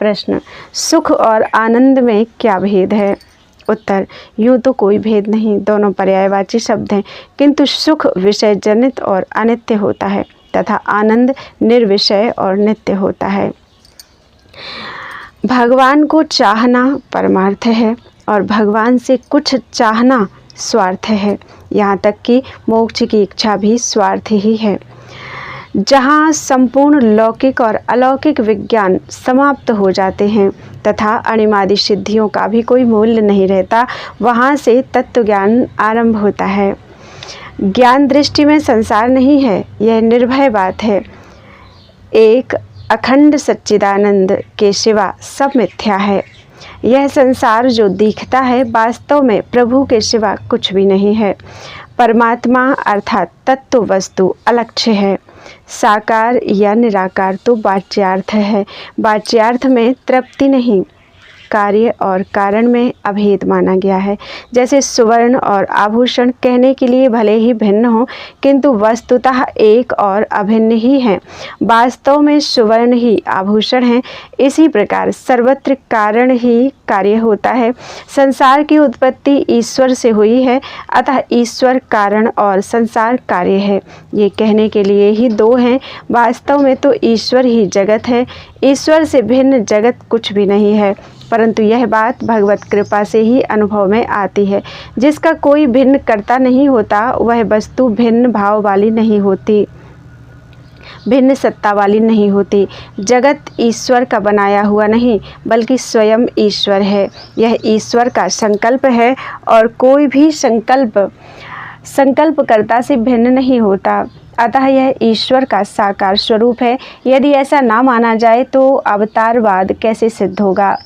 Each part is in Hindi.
प्रश्न, सुख और आनंद में क्या भेद है? उत्तर, यूँ तो कोई भेद नहीं, दोनों पर्यायवाची शब्द हैं, किंतु सुख विषय जनित और अनित्य होता है तथा आनंद निर्विषय और नित्य होता है। भगवान को चाहना परमार्थ है और भगवान से कुछ चाहना स्वार्थ है। यहाँ तक कि मोक्ष की इच्छा भी स्वार्थ ही है। जहाँ संपूर्ण लौकिक और अलौकिक विज्ञान समाप्त हो जाते हैं तथा अणिमादि सिद्धियों का भी कोई मूल्य नहीं रहता, वहाँ से तत्व ज्ञान आरंभ होता है। ज्ञान दृष्टि में संसार नहीं है, यह निर्भय बात है। एक अखंड सच्चिदानंद के सिवा सब मिथ्या है। यह संसार जो दिखता है वास्तव में प्रभु के सिवा कुछ भी नहीं है। परमात्मा अर्थात तत्व वस्तु अलक्ष्य है। साकार या निराकार तो वाच्यार्थ है। वाच्यार्थ में तृप्ति नहीं, कार्य और कारण में अभेद माना गया है। जैसे सुवर्ण और आभूषण कहने के लिए भले ही भिन्न हो, किंतु वस्तुतः एक और अभिन्न ही हैं। वास्तव में सुवर्ण ही आभूषण है। इसी प्रकार सर्वत्र कारण ही कार्य होता है। संसार की उत्पत्ति ईश्वर से हुई है, अतः ईश्वर कारण और संसार कार्य है। ये कहने के लिए ही दो हैं, वास्तव में तो ईश्वर ही जगत है। ईश्वर से भिन्न जगत कुछ भी नहीं है, परंतु यह बात भगवत कृपा से ही अनुभव में आती है। जिसका कोई भिन्न कर्ता नहीं होता, वह वस्तु भिन्न भाव वाली नहीं होती, भिन्न सत्ता वाली नहीं होती। जगत ईश्वर का बनाया हुआ नहीं, बल्कि स्वयं ईश्वर है। यह ईश्वर का संकल्प है और कोई भी संकल्पकर्ता से भिन्न नहीं होता। अतः यह ईश्वर का साकार स्वरूप है। यदि ऐसा ना माना जाए तो अवतारवाद कैसे सिद्ध होगा?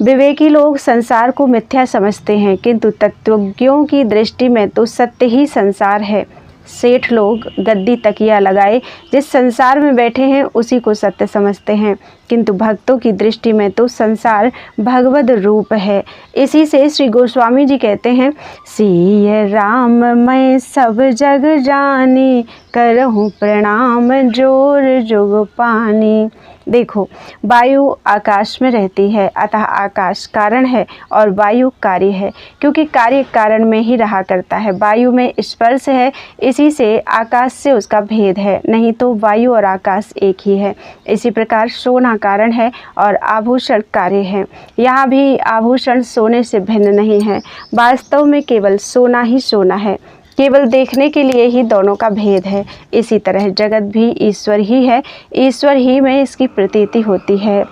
विवेकी लोग संसार को मिथ्या समझते हैं, किंतु तत्वज्ञों की दृष्टि में तो सत्य ही संसार है। सेठ लोग गद्दी तकिया लगाए जिस संसार में बैठे हैं उसी को सत्य समझते हैं, किंतु भक्तों की दृष्टि में तो संसार भगवद रूप है। इसी से श्री गोस्वामी जी कहते हैं, सिय राम मैं सब जग जानी, करहूँ प्रणाम जोर जुग पानी। देखो, वायु आकाश में रहती है, अतः आकाश कारण है और वायु कार्य है, क्योंकि कार्य कारण में ही रहा करता है। वायु में स्पर्श है, इसी से आकाश से उसका भेद है, नहीं तो वायु और आकाश एक ही है। इसी प्रकार सोना कारण है और आभूषण कार्य है। यहाँ भी आभूषण सोने से भिन्न नहीं है, वास्तव में केवल सोना ही सोना है, केवल देखने के लिए ही दोनों का भेद है। इसी तरह जगत भी ईश्वर ही है, ईश्वर ही में इसकी प्रतीति होती है।